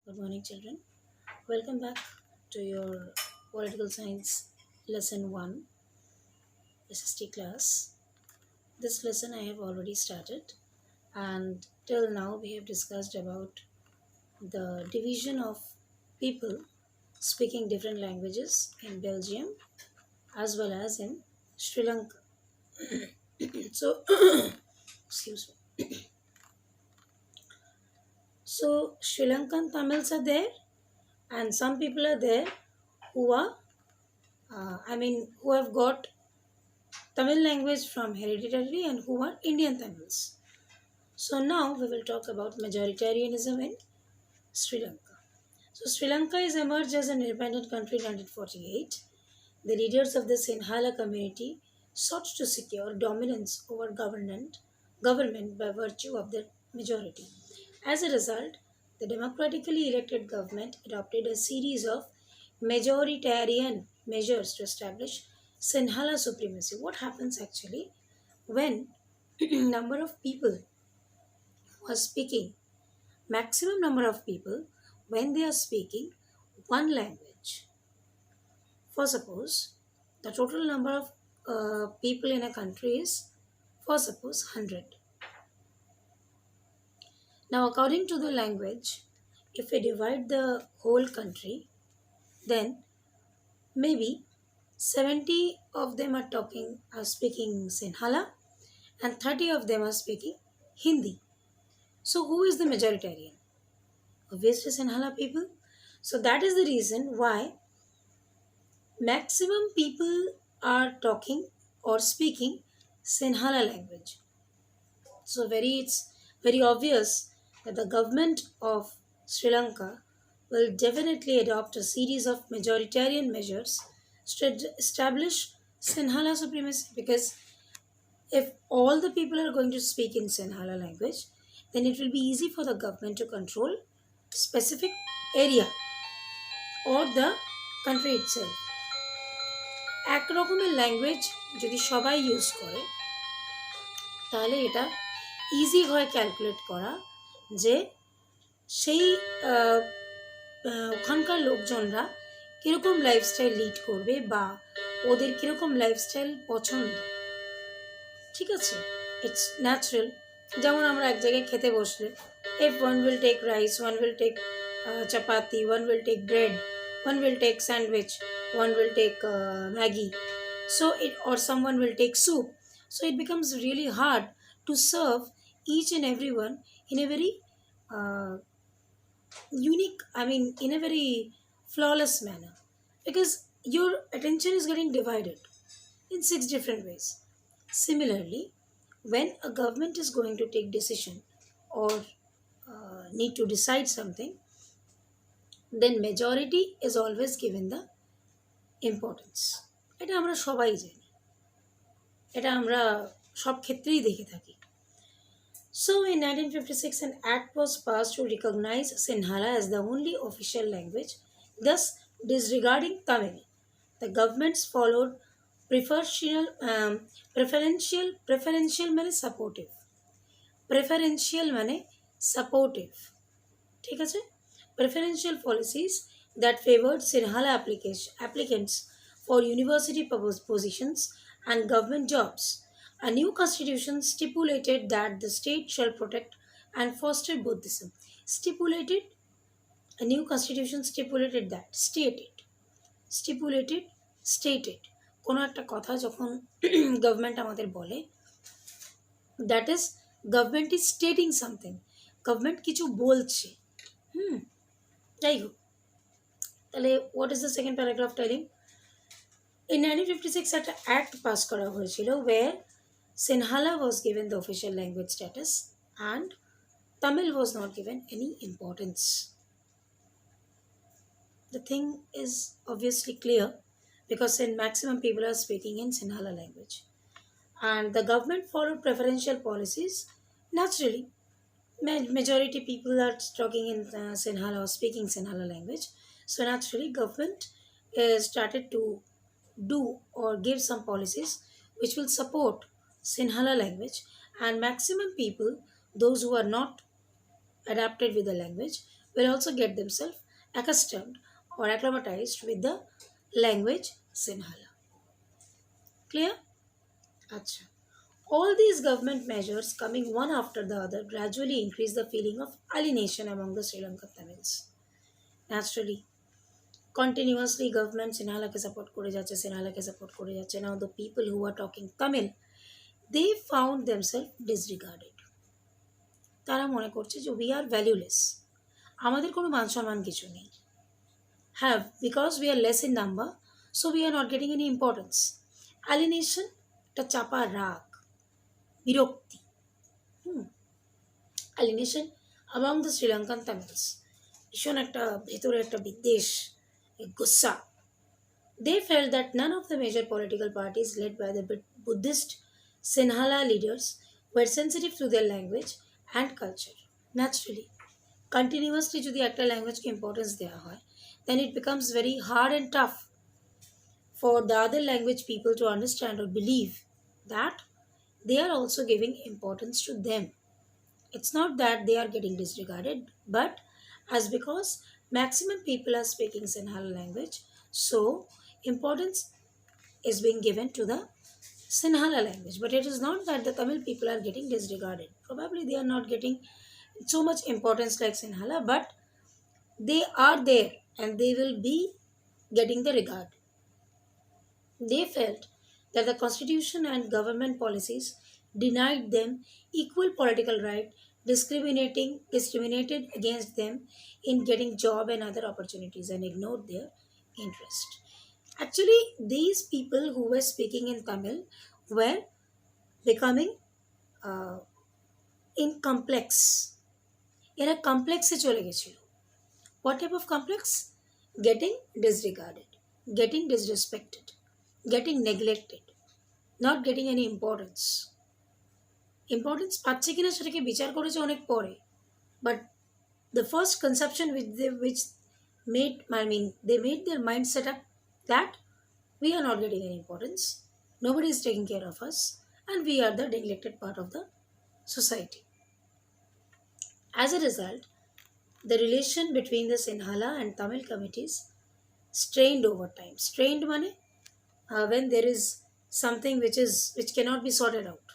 Good morning, children. Welcome back to your Political Science Lesson 1 SST class. This lesson I have already started, and till now we have discussed about the division of people speaking different languages in Belgium as well as in Sri Lanka. So, excuse me. So, Sri Lankan Tamils are there, and some people are there who are, who have got Tamil language from hereditary and who are Indian Tamils. So now we will talk about majoritarianism in Sri Lanka. So Sri Lanka is emerged as an independent country in 1948. The leaders of the Sinhala community sought to secure dominance over government by virtue of their majority. As a result, the democratically elected government adopted a series of majoritarian measures to establish Sinhala supremacy. What happens actually when number of people who are speaking, maximum number of people when they are speaking one language? For suppose the total number of people in a country is, for suppose, 100. Now, according to the language, if we divide the whole country, then maybe 70 of them are speaking Sinhala, and 30 of them are speaking Hindi. So, who is the majoritarian? Obviously, Sinhala people. So, that is the reason why maximum people are talking or speaking Sinhala language. So it's very obvious that the government of Sri Lanka will definitely adopt a series of majoritarian measures to establish Sinhala supremacy, because if all the people are going to speak in Sinhala language, then it will be easy for the government to control specific area or the country itself. একরকমের language যদি সবাই use করে তাহলে এটা easy হয় calculate করা যে সেই ওখানকার লোকজনরা কীরকম লাইফস্টাইল লিড করবে বা ওদের কীরকম লাইফস্টাইল পছন্দ। ঠিক আছে, ইটস ন্যাচারাল। যেমন আমরা এক জায়গায় খেতে বসলে, if one will take rice, one will take chapati, one will take bread, one will take sandwich, one will take Maggie, or someone will take soup. So it becomes really hard to serve each and everyone in a very uh, in a very flawless manner, because your attention is getting divided in 6 different ways. Similarly, when a government is going to take decision or need to decide something, then majority is always given the importance. এটা আমরা সবাই জানি, এটা আমরা সব ক্ষেত্রেই দেখে থাকি। So in 1956 an act was passed to recognize Sinhala as the only official language, thus disregarding Tamil. The governments followed preferential মানে supportive, preferential মানে supportive, ঠিক আছে, preferential policies that favored Sinhala applicants for university positions and government jobs. A new constitution stipulated that the state shall protect and foster Buddhism. A new constitution stated কোনো একটা কথা যখন government আমাদের বলে, that is government is stating something, government কিছু বলছে। যাই হোক, তাহলে what is the second paragraph telling? In 1956 একটা অ্যাক্ট পাস করা হয়েছিল where Sinhala was given the official language status and Tamil was not given any importance. The thing is obviously clear, because in maximum people are speaking in Sinhala language and the government followed preferential policies. Naturally, majority people are talking in Sinhala or speaking Sinhala language, so naturally government started to do or give some policies which will support Sinhala language, and maximum people, those who are not adapted with the language, will also get themselves accustomed or acclimatized with the language Sinhala. Clear? Acha. All these government measures coming one after the other gradually increase the feeling of alienation among the Sri Lankan Tamils. Naturally, continuously government Sinhala ke support kore jaচ্ছে, Sinhala ke support kore jaচ্ছে. Now the people who are talking Tamil, they found themselves disregarded. তারা মনে করছে যে we are valueless. আমাদের কোনো মান সম্মান কিছু নেই। Have because we are less in number, so we are not getting any importance. Alienation, একটা চাপা রাগ, বিরক্তি, alienation among the Sri Lankan Tamils. ভীষণ একটা ভেতরে একটা বিদ্বেষ, গুসা. They felt that none of the major political parties led by the Buddhist Sinhala leaders were sensitive to their language and culture. Naturally, continuously যদি একটা ল্যাঙ্গুয়েজকে ইম্পর্টেন্স দেওয়া হয়, then it becomes very hard and tough for the other language people to understand or believe that they are also giving importance to them. It's not that they are getting disregarded, but as because maximum people are speaking Sinhala language, so importance is being given to the Sinhala language. But it is not that the Tamil people are getting disregarded. Probably they are not getting so much importance like Sinhala, but they are there and they will be getting the regard. They felt that the constitution and government policies denied them equal political right, discriminated against them in getting job and other opportunities and ignored their interest. Actually, these people who were speaking in Tamil were becoming in complex. এরা কমপ্লেক্সে চলে গেছিল. What type of complex? Getting disregarded, getting disrespected, getting neglected, not getting any importance. Importance পাচ্ছে কিনা সেটাকে বিচার করেছে অনেক পরে. But the first conception which they made their mind set up that we are not getting any importance, nobody is taking care of us, and we are the neglected part of the society. As a result, the relation between the Sinhala and Tamil committees strained over time. Strained money when there is something which cannot be sorted out,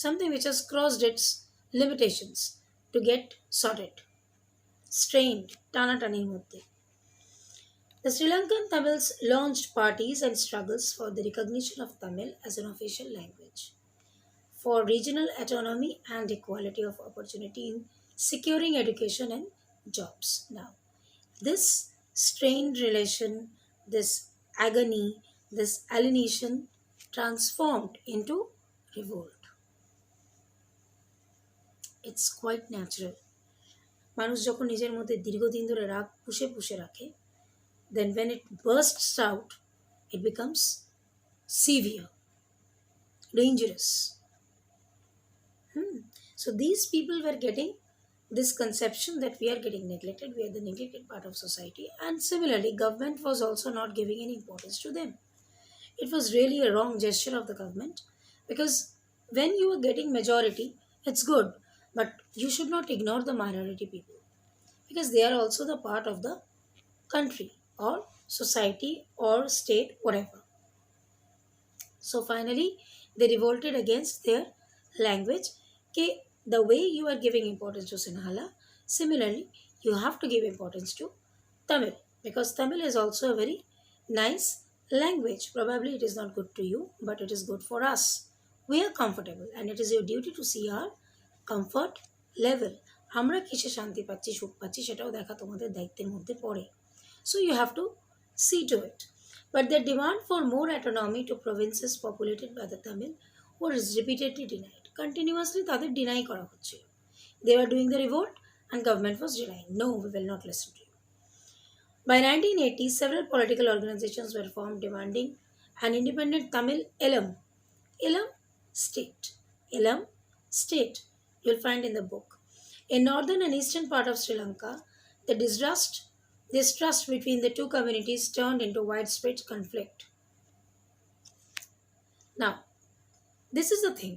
something which has crossed its limitations to get sorted. Strained, টানাটানির মধ্যে. The Sri Lankan Tamils launched parties and struggles for the recognition of Tamil as an official language, for regional autonomy and equality of opportunity in securing education and jobs. Now, this strained relation, this agony, this alienation transformed into revolt. It's quite natural. মানুষ যখন নিজের মধ্যে দীর্ঘদিন ধরে রাগ পুষে পুষে রাখে, then when it bursts out, it becomes severe, dangerous. So these people were getting this conception that we are getting neglected, we are the neglected part of society, and similarly government was also not giving any importance to them. It was really a wrong gesture of the government, because when you are getting majority, it's good, but you should not ignore the minority people, because they are also the part of the country or society or state, whatever. So finally they revolted against their language. The way you are giving importance to Sinhala, similarly you have to give importance to Tamil, because Tamil is also a very nice language. Probably it is not good to you, but it is good for us. We are comfortable and it is your duty to see our comfort level. আমরা কিসে শান্তি পাচ্ছি, সুখ পাচ্ছি, সেটাও দেখা তোমাদের দায়িত্বের মধ্যে পড়ে. So you have to see to it. But their demand for more autonomy to provinces populated by the Tamil was repeatedly denied. Continuously তাদের deny করা হচ্ছিল. They were doing the revolt and government was denying. No, we will not listen to you. By 1980, several political organizations were formed demanding an independent Tamil Elam state. Elam state, you'll find in the book. In northern and eastern part of Sri Lanka, the distrust between the two communities turned into widespread conflict. Now, this is the thing.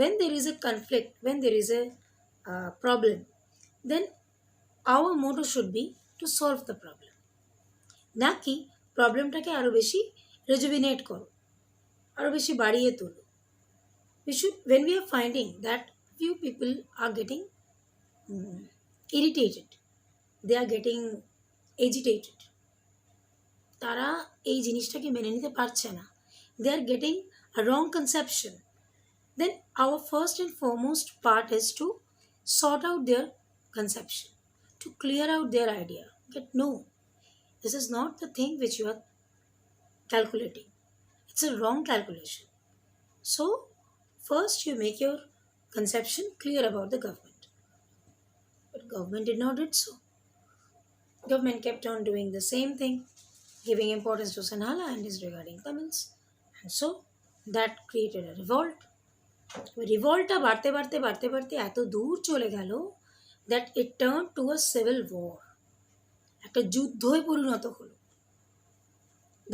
When there is a conflict, when there is a problem, then our motto should be to solve the problem, না কি প্রবলেমটাকে আরো বেশি রেজুভিনেট করো, আরো বেশি বাড়িয়ে তোলো। We should, when we are finding that few people are getting irritated, they are getting agitated, তারা এই জিনিসটাকে মেনে নিতে পারছে না, they are getting a wrong conception, then our first and foremost part is to sort out their conception, to clear out their idea. Get no, this is not the thing which you are calculating. It's a wrong calculation. So, first you make your conception clear about the government. But government did not do so. Government kept on doing the same thing, giving importance to Sinhala and disregarding Tamils. And so, that created a revolt. রিভল্টটা বাড়তে বাড়তে বাড়তে বাড়তে এত দূর চলে গেল that it turn to a civil war, একটা যুদ্ধে পরিণত হলো।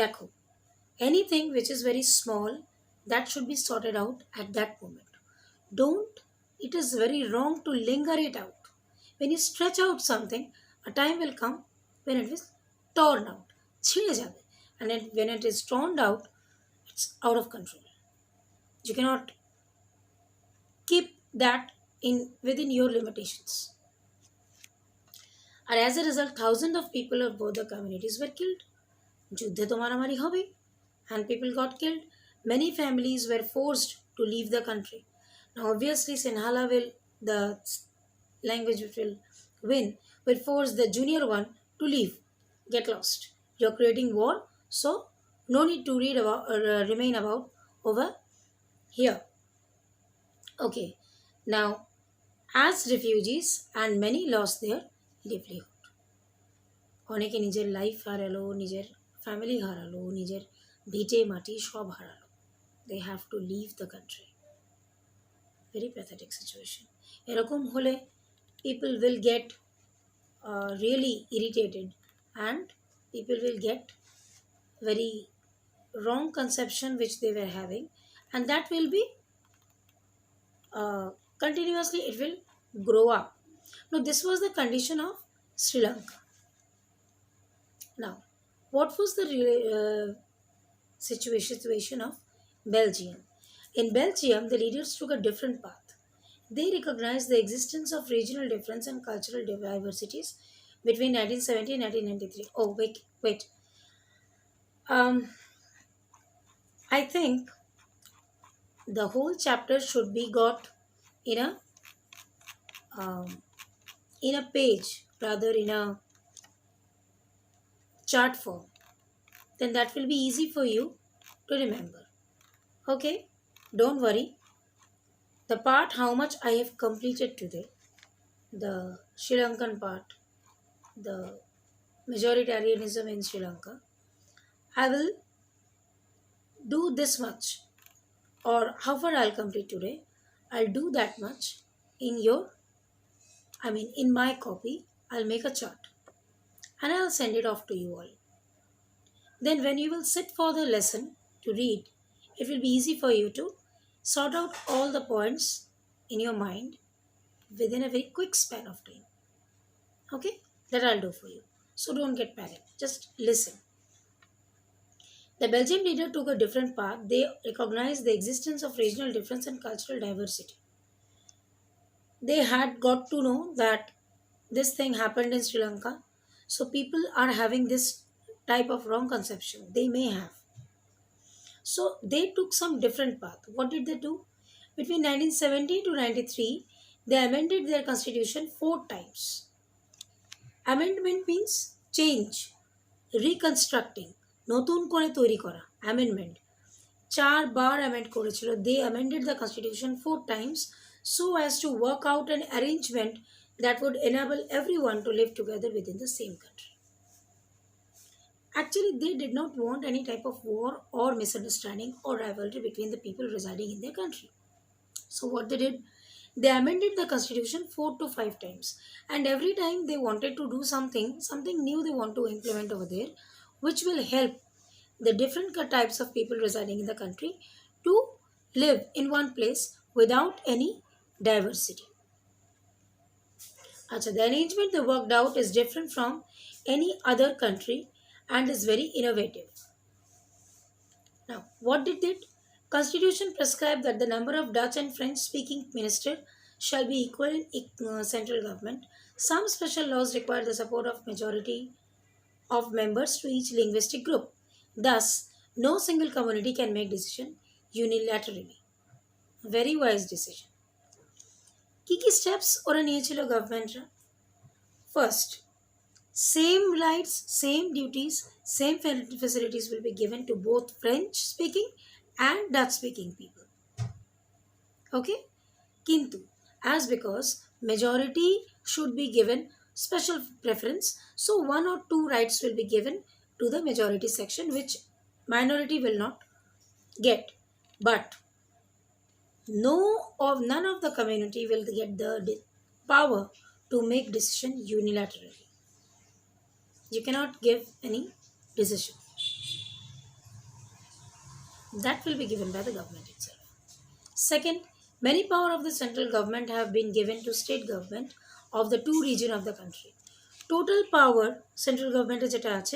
দেখো, anything which is very small that should be sorted out at that moment. Don't, it is very wrong to linger it out. When you stretch out something, a time will come when it is torn out, ছিঁড়ে যাবে, and when it is torn out, it's out of control. You cannot keep that in within your limitations. And as a result, thousands of people of both the communities were killed. যুদ্ধে তো মারামারি হবে, and people got killed. Many families were forced to leave the country. Now, obviously, Sinhala will, the language which will win, will force the junior one to leave, get lost. You're creating war, so no need to read about or remain about over here. Okay, now as refugees and many lost their livelihood. অনেকে নিজের life হারালো, নিজের family হারালো, নিজের ভিটে মাটি সব হারালো। They have to leave the country. Very pathetic situation. এরকম হলে people will get really irritated, and people will get very wrong conception which they were having, and that will be continuously it will grow up. Now, this was the condition of Sri Lanka. Now, what was the situation of Belgium? In Belgium, the leaders took a different path. They recognized the existence of regional difference and cultural diversities between 1970 and 1993. Oh, wait. I think the whole chapter should be got in a page, rather in a chart form. Then that will be easy for you to remember. Okay, don't worry. The part how much I have completed today, the Sri Lankan part, the majoritarianism in Sri Lanka, I will do this much, or however I'll complete today, I'll do that much in my copy. I'll make a chart and I'll send it off to you all. Then when you will sit for the lesson to read, it will be easy for you to sort out all the points in your mind within a very quick span of time. Okay, that I'll do for you. So don't get panicked, just listen. The Belgian leader took a different path. They recognized the existence of regional difference and cultural diversity. They had got to know that this thing happened in Sri Lanka, so people are having this type of wrong conception. They may have. So they took some different path. What did they do? Between 1970 to 93, they amended their constitution 4 times. Amendment means change, reconstructing, নতুন করে তৈরি করা, amendment. 4 বার amend করেছিল। They amended the constitution 4 times so as to work out an arrangement that would enable everyone to live together within the same country. Actually, they did not want any type of war or misunderstanding or rivalry between the people residing in their country. So what they did, they amended the constitution 4 to 5 times, and every time they wanted to do something new they want to implement over there, which will help the different types of people residing in the country to live in one place without any diversity. Achha, the arrangement they worked out is different from any other country and is very innovative. Now, what did it? Constitution prescribed that the number of Dutch and French speaking ministers shall be equal in central government. Some special laws require the support of majority of members to each linguistic group. Thus, no single community can make decision unilaterally. Very wise decision. Key steps or a nature government. First, same rights, same duties, same facilities will be given to both French speaking and Dutch speaking people. Okay? Kintu, as because majority should be given special preference, so one or two rights will be given to the majority section which minority will not get. But none of the community will get the power to make decision unilaterally. You cannot give any decision. That will be given by the government itself. Second, many power of the central government have been given to state government of the two region of the country. Total power central government is attached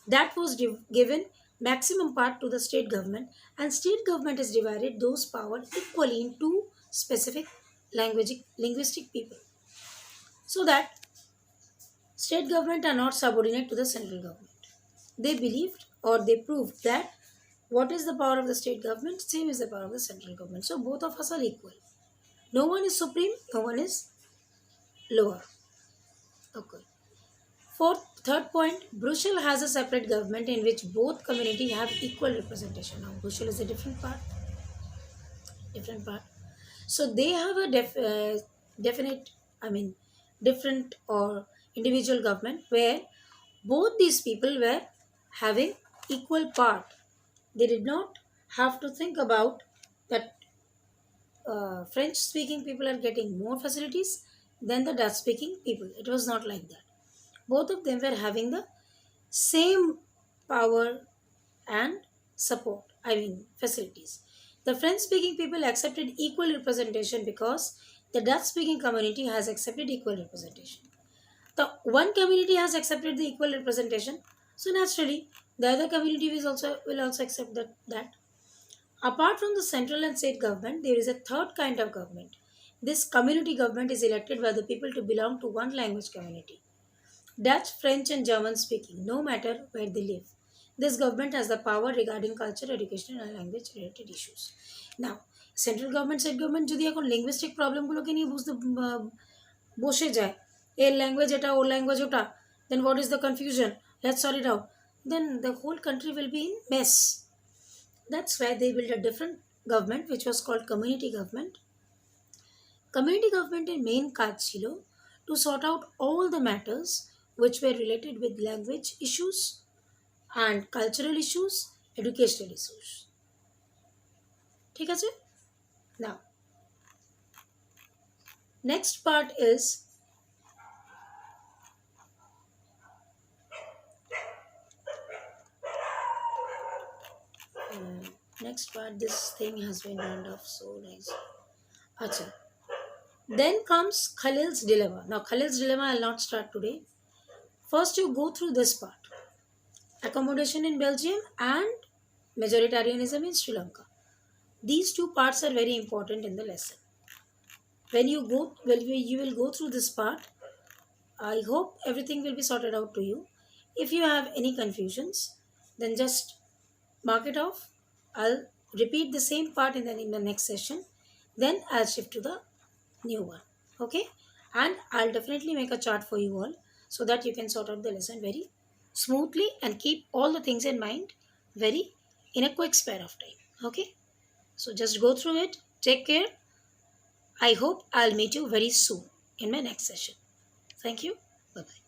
that was given maximum part to the state government, and state government is divided those power equally into specific linguistic people, so that state government are not subordinate to the central government. They believed or they proved that what is the power of the state government? Same is the power of the central government. So both of us are equal. No one is supreme, no one is lower. Okay. Third point, Brussels has a separate government in which both community have equal representation. Now Brussels is a different part. Different part. So they have a definite, different or individual government where both these people were having equal part. They did not have to think about that French speaking people are getting more facilities than the Dutch speaking people. It was not like that. Both of them were having the same power and support, facilities. The French speaking people accepted equal representation because the Dutch speaking community has accepted equal representation. The one community has accepted the equal representation, so naturally the other community will also accept that. Apart from the central and state government, there is a third kind of government. This community government is elected by the people to belong to one language community. Dutch, French, and German speaking, no matter where they live. This government has the power regarding culture, education, and language related issues. Now, central government, state government, যদি এখন linguistic problem গুলোকে নিয়ে বসে যায়, এর language এটা, ওর language ওটা, then what is the confusion? Let's sort it out. Then the whole country will be in mess. That's why they built a different government which was called community government. Community government এর main কাজ ছিল to sort out all the matters which were related with language issues and cultural issues, educational issues. ঠিক আছে? Now, next part is this thing has been turned off so nice. Achha. Then comes Khalil's dilemma. Now Khalil's dilemma I'll not start today. First you go through this part. Accommodation in Belgium and majoritarianism in Sri Lanka. These two parts are very important in the lesson. When you will go through this part, I hope everything will be sorted out to you. If you have any confusions, then just mark it off. I'll repeat the same part in the next session. Then I'll shift to the new one. Okay? And I'll definitely make a chart for you all so that you can sort out the lesson very smoothly and keep all the things in mind in a quick span of time. Okay? So just go through it. Take care. I hope I'll meet you very soon in my next session. Thank you. Bye-bye.